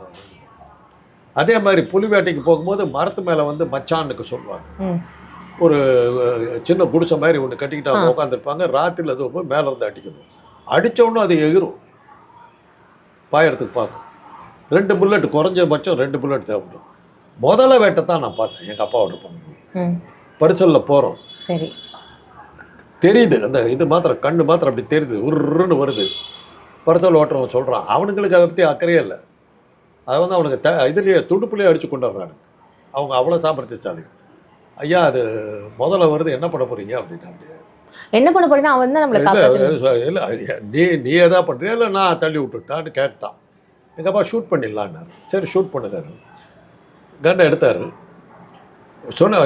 அதே மாதிரி புலி வேட்டைக்கு போகும்போது மரத்து மேலே வந்து மச்சானுக்கு சொல்லுவாங்க. ஒரு சின்ன குடிசை மாதிரி ஒன்று கட்டிக்கிட்டு அவங்க உட்காந்துருப்பாங்க. ராத்திரியில் அது போய் மேலே இருந்து அடிக்கணும். அடித்தோடனே அது எகிரும், பாயறதுக்கு பார்க்கும். 2 புல்லட், குறைஞ்சபட்சம் 2 புல்லட் தேவைப்படும். முதல்ல வேட்டை தான் நான் பார்த்தேன் எங்கள் அப்பாவோட பொண்ணு. பரிசலில் போகிறோம், சரி தெரியுது அந்த இது மாத்திரம், கண்ணு மாத்திரம் அப்படி தெரியுது, உருன்னு வருது. பரிசல் ஓட்டுறவன் சொல்கிறான், அவனுங்களுக்கு அதை பற்றி அக்கறையே இல்லை. அதை வந்து அவனுக்கு இதுலேயே துடுப்புலேயே அடித்து கொண்டு வர்றானுங்க. அவங்க அவ்வளோ சாமர்த்தியசாலி. ஐயா அது முதல்ல வருது, என்ன பண்ண போகிறீங்க அப்படின்னா. அப்படியே என்ன பண்ண போறீங்கன்னா அவன் தான் நம்மளை காப்பாத்தணும். இல்லை நீ எதா பண்ணுறியா இல்லை நான் தள்ளி விட்டுட்டான்னு கேட்டான். எங்கள் அப்பா ஷூட் பண்ணிடலான்னாரு. சரி ஷூட் பண்ணுறாரு. கன்னை எடுத்தார். சொன்னேன்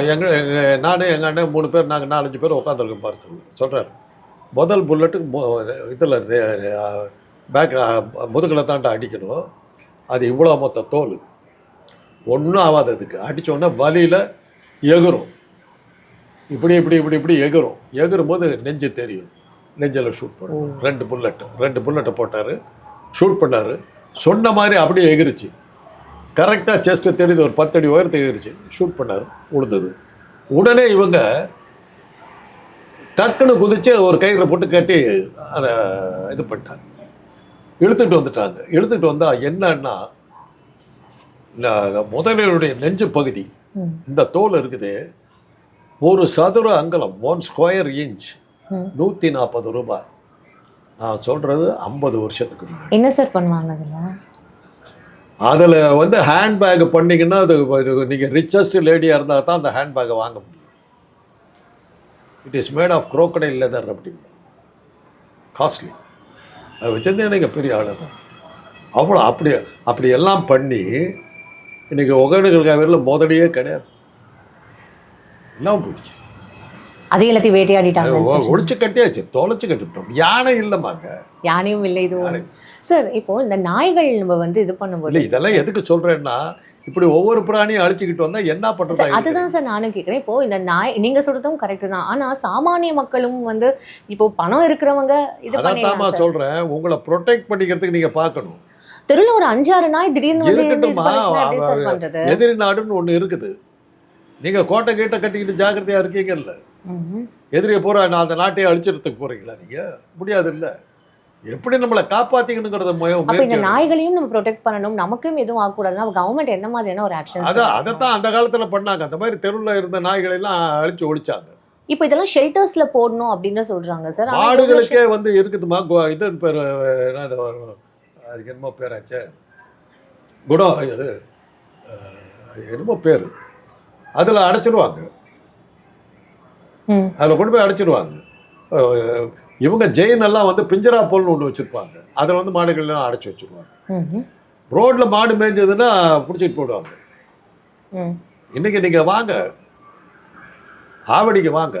நான் எங்கள் அண்ணன் 3 பேர், நாங்கள் 4-5 பேர் உட்காந்துருக்கோம் பார்சல். சொல்கிறார், முதல் புல்லட்டுக்கு இதில் பேக் முதுகில் தாண்டா அடிக்கணும். அது இவ்வளோ மொத்த தோல், ஒன்றும் ஆகாததுக்கு. அடித்தோடனே வலியில் எகுரும், இப்படி எகுறும்போது நெஞ்சு தெரியும். நெஞ்சில் ஷூட் பண்ணுவோம். 2 புல்லட்டை போட்டார், ஷூட் பண்ணார். சொன்ன மாதிரி அப்படியே எகிருச்சு. கரெக்டாக செஸ்ட்டு தெரியுது, ஒரு 10 அடி உயரத்துக்கு எகிருச்சு. ஷூட் பண்ணார், உழுந்தது. உடனே இவங்க டக்குன்னு குதித்து ஒரு கயிறை போட்டு கட்டி அதை இது பண்ணிட்டாங்க, இழுத்துட்டு வந்துட்டாங்க. இழுத்துட்டு வந்தால் என்னன்னா, முதலையுடைய நெஞ்சு பகுதி, இந்த தோல் இருக்குது, ஒரு சதுர அங்கலம் 1 ஸ்கொயர் இன்ச் 140 ரூபாய். நான் சொல்கிறது 50 வருஷத்துக்கு முன்னாடி. என்ன சார் பண்ணுவாங்க அதில் வந்து ஹேண்ட்பேக் பண்ணிங்கன்னா அது நீங்கள் ரிச்சஸ்ட் லேடியாக இருந்தால் தான் அந்த ஹேண்ட்பேக்கை வாங்க முடியும். It is made of crocodile leather அப்படின்னா, காஸ்ட்லி. அதை வச்சிருந்தே நீங்கள் பெரிய ஆளு தான். அவ்வளோ அப்படி எல்லாம் பண்ணி இன்றைக்கி ஒகேனக்கல் முதலையே கிடையாது, எல்லாம் போயிடுச்சு. அதே எல்லாத்தையும் வேட்டையாடிட்டாங்க, ஒழிச்சு கட்டியாச்சு, தொலைச்சு கட்டிவிட்டோம். யானை இல்லைம்மாங்க, யானையும் இல்லை இதுவும். சார் இப்போ இந்த நாய்கள் நம்ம வந்து இது பண்ணும்போது இதெல்லாம் எதுக்கு சொல்கிறேன்னா, இப்படி ஒவ்வொரு பிராணியும் அழிச்சிக்கிட்டு வந்தால் என்ன பண்ணுறது? அதுதான் சார் நானும் கேட்குறேன். இப்போ இந்த நாய் நீங்கள் சொல்கிறதும் கரெக்டு தான். ஆனால் சாமானிய மக்களும் வந்து இப்போ பணம் இருக்கிறவங்க இது அதான் சொல்கிறேன், உங்களை ப்ரொடெக்ட் பண்ணிக்கிறதுக்கு நீங்கள் பார்க்கணும். தெருவில் ஒரு 5-6 நாய் திடீர்னு வந்து எதிரி நாடுன்னு ஒன்று இருக்குது. நீங்கள் கோட்டை கீட்டை கட்டிக்கிட்டு ஜாக்கிரதையாக இருக்கீங்கல்ல, எதிரியை போகிற நான் அந்த நாட்டையே அழிச்சிடறதுக்கு போகிறீங்களா? நீங்கள் முடியாது இல்லை. எப்படி நம்மளை காப்பாற்றிக்கணுங்கிறத இந்த நாய்களையும் நம்ம ப்ரொடெக்ட் பண்ணணும், நமக்கும் எதுவும் ஆகக்கூடாதுன்னா கவர்மெண்ட் எந்த மாதிரியான ஒரு ஆக்ஷன்? அதைத்தான் அந்த காலத்தில் பண்ணாங்க. அந்த மாதிரி தெருவில் இருந்த நாய்களெல்லாம் அழிச்சு ஒழிச்சாங்க. இப்போ இதெல்லாம் ஷெல்டர்ஸ்ல போடணும் அப்படின்னு சொல்றாங்க சார். மாடுகளுக்கே வந்து இருக்குதுமா, இது பேர் அதுக்கு என்னமோ பேராச்சே, குடம், இது என்னமோ பேர், அதில் அடைச்சிடுவாங்க. அதில் கொண்டு போய் அடைச்சிடுவாங்க. இவங்க ஜெயின் எல்லாம் வந்து பிஞ்சரா போல்னு ஒன்று வச்சுருப்பாங்க, அதில் வந்து மாடுகள்லாம் அடைச்சி வச்சுருவாங்க. ரோட்டில் மாடு மேய்ஞ்சதுன்னா பிடிச்சிட்டு போடுவாங்க. இன்றைக்கி நீங்கள் வாங்க, ஆவடிக்கு வாங்க,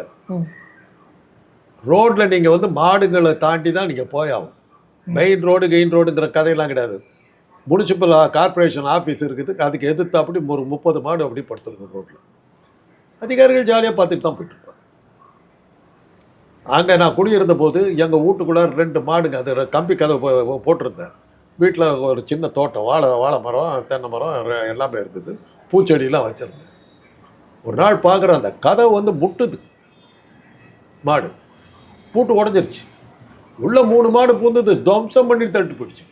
ரோட்டில் நீங்கள் வந்து மாடுகளை தாண்டி தான் நீங்கள் போயாகும். மெயின் ரோடு கெயின் ரோடுங்கிற கதையெல்லாம் கிடையாது. முனிசிபல் கார்பரேஷன் ஆஃபீஸ் இருக்குது, அதுக்கு எதிர்த்து அப்படி ஒரு 30 மாடு அப்படி படுத்துருக்கும் ரோட்டில். அதிகாரிகள் ஜாலியாக பார்த்துட்டு தான் போயிட்டுருப்பாங்க. அங்கே நான் குடியிருந்த போது எங்கள் வீட்டுக்குள்ளே 2 மாடுங்க, அது கம்பி கதவை போட்டிருந்தேன். வீட்டில் ஒரு சின்ன தோட்டம், வாழை மரம், தென்னை மரம் எல்லாமே இருந்தது, பூச்செடியெலாம் வச்சுருந்தேன். ஒரு நாள் பார்க்குற அந்த கதவை வந்து முட்டுது, மாடு பூட்டு உடஞ்சிருச்சு. உள்ள 3 மாடு பூந்தது, துவம்சம் பண்ணி தட்டு போயிடுச்சு.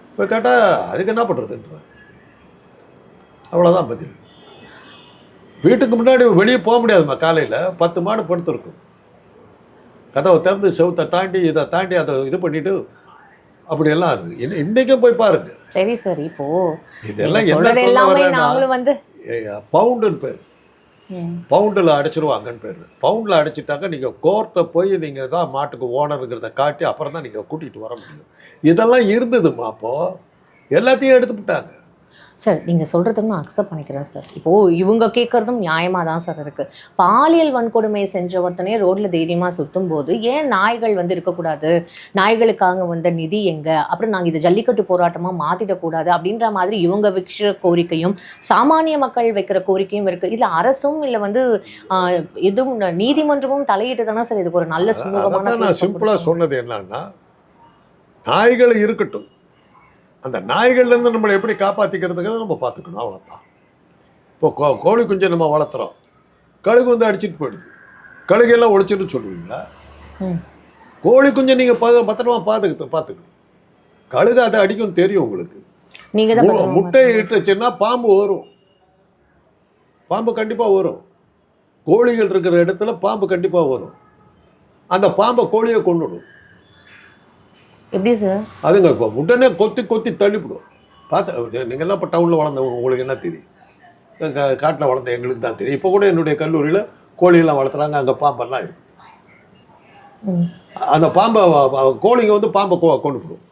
இப்போ கேட்டால் அதுக்கு என்ன பண்ணுறதுன்ற, அவ்வளோதான் பதில். வீட்டுக்கு முன்னாடி வெளியே போக முடியாதுமா, காலையில் 10 மாடு படுத்துருக்கும். கதவை திறந்து செவுத்தை தாண்டி இதை தாண்டி அதை இது பண்ணிவிட்டு அப்படியெல்லாம் இருக்குது. இன்றைக்கும் போய் பாருங்க. சரி சார், இப்போ இதெல்லாம் என்ன வந்து பவுண்டுன்னு பேர், பவுண்டில் அடைச்சிருவாங்கன்னு பேர். பவுண்டில் அடைச்சிட்டாங்க, நீங்கள் கோர்ட்டை போய் நீங்கள் தான் மாட்டுக்கு ஓனருங்கிறத காட்டி அப்புறம் தான் நீங்கள் கூட்டிகிட்டு வர முடியும். இதெல்லாம் இருந்ததுமா, அப்போது எல்லாத்தையும் எடுத்துவிட்டாங்க. சார் நீங்கள் சொல்கிறதும் நான் அக்செப்ட் பண்ணிக்கிறேன் சார். இப்போது இவங்க கேட்குறதும் நியாயமாக தான் சார் இருக்குது. பாலியல் வன்கொடுமை செஞ்ச ஒருத்தனே ரோட்டில் தைரியமாக சுற்றும் போது ஏன் நாய்கள் வந்து இருக்கக்கூடாது, நாய்களுக்காக வந்த நிதி எங்கே, அப்புறம் நாங்கள் இதை ஜல்லிக்கட்டு போராட்டமாக மாற்றிடக்கூடாது அப்படின்ற மாதிரி இவங்க வைக்கிற கோரிக்கையும் சாமானிய மக்கள் வைக்கிற கோரிக்கையும் இருக்குது. இதில் அரசும் இல்லை வந்து எதுவும் நீதிமன்றமும் தலையிட்டு தானே சார் இதுக்கு ஒரு நல்ல சுமூகமான நான் சிம்பிளாக சொன்னது என்னன்னா, நாய்கள் இருக்கட்டும், அந்த நாய்கள்லேருந்து நம்மளை எப்படி காப்பாற்றிக்கிறதுக்காக நம்ம பார்த்துக்கணும், அவ்வளோதான். இப்போ கோழி குஞ்சை நம்ம வளர்த்துறோம், கழுகு வந்து அடிச்சுட்டு போயிடுது, கழுகையெல்லாம் ஒழிச்சிட்டு சொல்லுவீங்களா? கோழி குஞ்சை நீங்கள் பத்திரமா பார்த்துக்கணும். கழுகு அதை அடிக்கும் தெரியும் உங்களுக்கு. நீங்கள் முட்டையை இட்டுச்சுன்னா பாம்பு வரும், பாம்பு கண்டிப்பாக வரும். கோழிகள் இருக்கிற இடத்துல பாம்பு கண்டிப்பாக வரும். அந்த பாம்பை கோழியை கொண்டுடும். எப்படி சார்? அதுங்க உடனே கொத்தி தள்ளிவிடும். பார்த்து நீங்கள்லாம் இப்போ டவுனில் வளர்ந்தவங்க, உங்களுக்கு என்ன தெரியும்? காட்டில் வளர்ந்த எங்களுக்கு தான் தெரியும். இப்போ கூட என்னுடைய கல்லூரியில் கோழியெல்லாம் வளர்த்துறாங்க, அங்கே பாம்பெல்லாம் இருக்குது. அந்த பாம்பை கோழிங்க வந்து பாம்பை கொண்டு போடும்,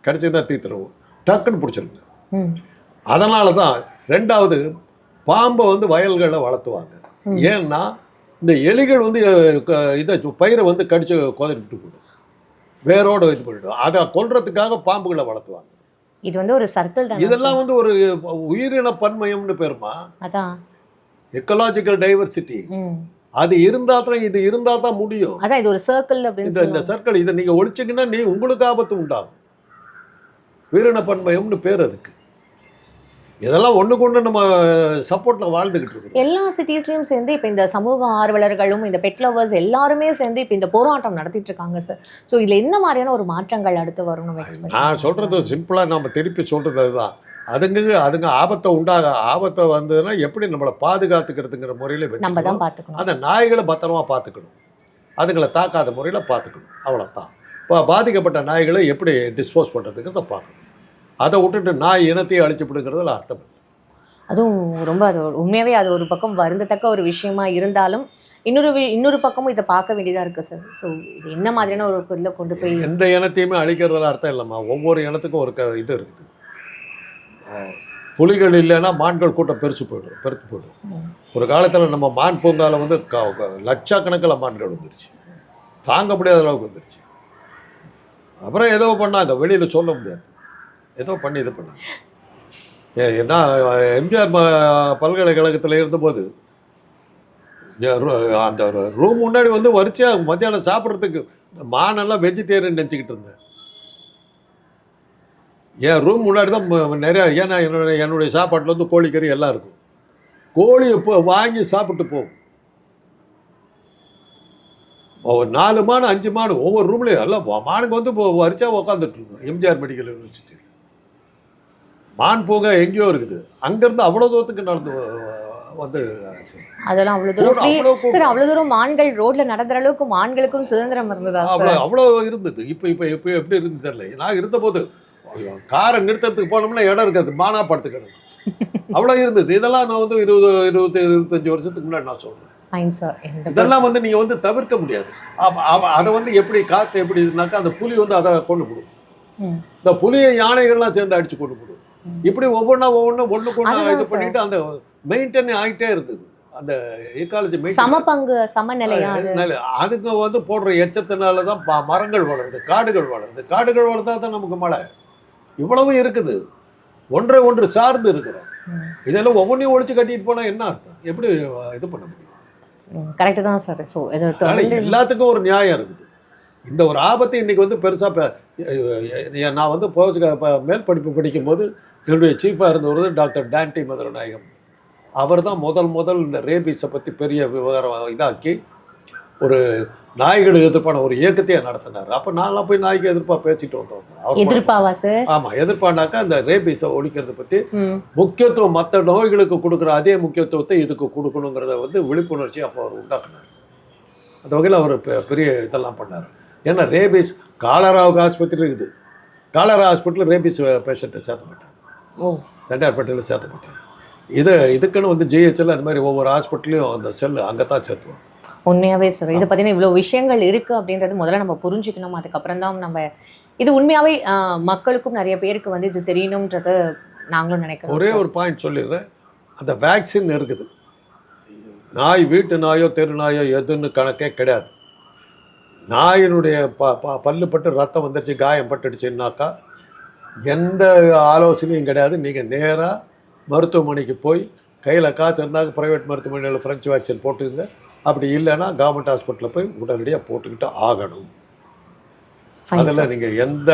கிடச்சிருந்தா தீத்துறவும் டக்குன்னு பிடிச்சிருங்க. அதனால தான் ரெண்டாவது பாம்பை வந்து வயல்களில் வளர்த்துவாங்க. ஏன்னா இந்த எலிகள் வந்து இதை பயிரை வந்து கடிச்சு கொதறிட்டு போடும், வேரோடு இது பண்ணிவிடும். அதை கொல்றதுக்காக பாம்புகளை வளர்த்துவாங்க. இது வந்து ஒரு சர்க்கிள் தான். இதெல்லாம் வந்து ஒரு உயிரின பன்மயம்னு பேருமா, அதான் எக்கலாஜிக்கல் டைவர்சிட்டி. அது இருந்தால் தான், இது இருந்தால் தான் முடியும். அதான் இது ஒரு சர்க்கிள் அப்படின்னு. இந்த சர்க்கிள் இதை நீங்கள் ஒழிச்சிங்கன்னா உங்களுக்கு ஆபத்து உண்டாகும். உயிரின பன்மயம்னு பேர் அதுக்கு. இதெல்லாம் ஒன்றுக்கு ஒன்று நம்ம சப்போர்ட்டில் வாழ்ந்துக்கிட்டு இருக்கோம். எல்லா சிட்டிஸ்லையும் சேர்ந்து இப்போ இந்த சமூக ஆர்வலர்களும் இந்த பெட் லவர்ஸ் எல்லாருமே சேர்ந்து இப்போ இந்த போராட்டம் நடத்திட்டு இருக்காங்க சார். ஸோ இதில் என்ன மாதிரியான ஒரு மாற்றங்கள் அடுத்து வரும் நம்ம எக்ஸ்பெக்ட்? நான் சொல்கிறது சிம்பிளாக நம்ம திருப்பி சொல்கிறது அதுதான். அதுங்க ஆபத்தை வந்ததுன்னா எப்படி நம்மளை பாதுகாத்துக்கிறதுங்கிற முறையில் நம்ம தான் பார்த்துக்கணும். அந்த நாய்களை பத்திரமா பார்த்துக்கணும், அதுங்களை தாக்காத முறையில் பார்த்துக்கணும், அவ்வளோதான். இப்போ பாதிக்கப்பட்ட நாய்களை எப்படி டிஸ்போஸ் பண்ணுறதுங்கிறத பார்க்கணும். அதை விட்டுட்டு நாய் இனத்தையும் அழிச்சுப்படுங்கிறதுல அர்த்தம் இல்லை. அதுவும் ரொம்ப அது உண்மையாகவே அது ஒரு பக்கம் வருந்தத்தக்க ஒரு விஷயமா இருந்தாலும் இன்னொரு பக்கமும் இதை பார்க்க வேண்டியதாக இருக்குது சார். ஸோ இது என்ன மாதிரியான ஒரு இதில் கொண்டு போய் எந்த இனத்தையுமே அழிக்கிறதுல அர்த்தம் இல்லைம்மா. ஒவ்வொரு இனத்துக்கும் ஒரு இது இருக்குது. புலிகள் இல்லைன்னா மான்கள் கூட்டம் பெருத்து போயிடும். ஒரு காலத்தில் நம்ம மான் பூங்காவில் வந்து லட்சக்கணக்கில் மான்கள் வந்துருச்சு, தாங்க முடியாத அளவுக்கு வந்துருச்சு. அப்புறம் ஏதோ பண்ணாங்க, வெளியில் சொல்ல முடியாது, ஏதோ பண்ணி இது பண்ணாங்க. ஏன்னா எம்ஜிஆர் பல்கலைக்கழகத்தில் இருந்தபோது அந்த ரூம் முன்னாடி வந்து வரிசையாக மத்தியானம் சாப்பிட்றதுக்கு மானெல்லாம் வெஜிடேரியன் நினச்சிக்கிட்டு இருந்தேன். என் ரூம் முன்னாடி தான் நிறையா, ஏன்னா என்னுடைய சாப்பாட்டில் வந்து கோழிக்கறி எல்லாம் இருக்கும். கோழி இப்போ வாங்கி சாப்பிட்டு போகும். ஒரு 4 மாடு 5 மாடு ஒவ்வொரு ரூம்லேயும் எல்லாம் மானுக்கு வந்து வரிசையாக உட்காந்துட்டு இருக்கோம். எம்ஜிஆர் மெடிக்கல் யூனிவர்சிட்டியில் மான் பூங்கா எங்கேயோ இருக்குது, அங்கேருந்து அவ்வளோ தூரத்துக்கு நடந்து வந்து அதெல்லாம் அவ்வளோ தூரம் சார், அவ்வளோ தூரம் மான்கள் ரோட்ல நடந்துற அளவுக்கு மான்களுக்கும் சுதந்திரம் இருந்ததா? அவ்வளோ இருந்தது. இப்போ எப்படி இருந்து தெரியல. நான் இருந்தபோது காரை நிறுத்துறதுக்கு போனோம்னா இடம் இருக்காது, மானா படுத்துக்கிறது, அவ்வளோ இருந்தது. இதெல்லாம் நான் வந்து 20-25 வருஷத்துக்கு முன்னாடி நான் சொல்கிறேன். இதெல்லாம் வந்து நீங்கள் வந்து தவிர்க்க முடியாது. அதை வந்து எப்படி காற்று எப்படி இருந்தாக்கா அந்த புலி வந்து அதை கொண்டு போடும். இந்த புலியை யானைகள்லாம் சேர்ந்து அடிச்சு கொண்டு போடும். இப்படி ஒன்றுக்கு ஒன்று இது பண்ணிட்டு அந்த மெயின்டைன் ஆகிட்டே இருந்தது. அந்த ஈக்காலஜி அதுக்கு வந்து போடுற எச்சத்தினால தான் மரங்கள் வளருது, காடுகள் வளர்ந்தா தான் நமக்கு மழை. இவ்வளவு இருக்குது, ஒன்று சார்ந்து இருக்கிறோம். இதெல்லாம் ஒவ்வொன்றையும் ஒழிச்சு கட்டிட்டு போனால் என்ன அர்த்தம்? எப்படி இது பண்ண முடியும்? கரெக்டு தான் சார். ஸோ எல்லாத்துக்கும் ஒரு நியாயம் இருக்குது. இந்த ஒரு ஆபத்து இன்றைக்கி வந்து பெருசாக நான் வந்து மேல் படிப்பு படிக்கும்போது என்னுடைய சீஃபாக இருந்தவர் டாக்டர் டான்டி மதுரநாயகம். அவர் தான் முதல் இந்த ரேபீஸை பற்றி பெரிய விவகாரம் இதாக்கி ஒரு நாய்களுக்கு எதிர்ப்பான ஒரு இயக்கத்தையே நடத்தினார். அப்போ நான்லாம் போய் நாய்க்கு எதிர்ப்பாக பேசிட்டு வந்தோம். எதிர்ப்பாவா சார்? ஆமாம், எதிர்ப்பானாக்கா இந்த ரேபீஸை ஒழிக்கிறத பற்றி முக்கியத்துவம் மற்ற நோய்களுக்கு கொடுக்குற அதே முக்கியத்துவத்தை இதுக்கு கொடுக்கணுங்கிறத வந்து விழிப்புணர்ச்சி அப்போ அவர் உண்டாக்குனார். அந்த வகையில் அவர் பெரிய இதெல்லாம் பண்ணார். ஏன்னா ரேபீஸ் காலராவுக்கு ஆஸ்பத்திரி இருக்குது, காலரா ஹாஸ்பிட்டலில் ரேபீஸ் பேஷண்ட்டை சேர்த்த மாட்டாங்க, தண்டையார்பேட்டையில் சேர்த்த மாட்டாங்க. இதுக்குன்னு வந்து ஜிஹெச்சில் அது மாதிரி ஒவ்வொரு ஹாஸ்பிட்டலையும் அந்த செல் அங்கே தான் சேர்த்துவோம். உண்மையாகவே சார், இதை பார்த்தீங்கன்னா இவ்வளோ விஷயங்கள் இருக்குது அப்படின்றது முதல்ல நம்ம புரிஞ்சுக்கணும். அதுக்கப்புறம் தான் நம்ம இது உண்மையாகவே மக்களுக்கும் நிறைய பேருக்கு வந்து இது தெரியணுன்றது நாங்களும் நினைக்கிறோம் ஒரே ஒரு பாயிண்ட் சொல்லிடுறேன். அந்த வேக்சின் இருக்குது. நாய் வீட்டு நாயோ தெரு நாயோ எதுன்னு கணக்கே கிடையாது. நாயினுடைய பல்லு பட்டு ரத்தம் வந்துடுச்சு, காயம் பட்டுடுச்சுன்னாக்கா எந்த ஆலோசனையும் கிடையாது. நீங்கள் நேராக மருத்துவமனைக்கு போய் கையில் காசு இருந்தால் ப்ரைவேட் மருத்துவமனையில் ஃப்ரெஞ்சு வேக்சின் போட்டுக்குங்க. அப்படி இல்லைன்னா கவர்மெண்ட் ஹாஸ்பிட்டலில் போய் உடனடியாக போட்டுக்கிட்டு ஆகணும். அதில் நீங்கள் எந்த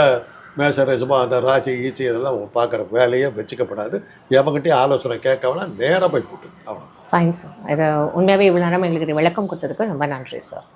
மேசரேசமோ அந்த ராசி ஈச்சி இதெல்லாம் பார்க்குற வேலையே வச்சுக்கப்படாது. எவங்கிட்டையும் ஆலோசனை கேட்க வேணாம், நேராக போய் போட்டு அவ்வளோ. Fine sir. இதை உண்மையாகவே இவ்வளோ நேரம் எங்களுக்கு இது விளக்கம் கொடுத்ததுக்கு ரொம்ப நன்றி சார்.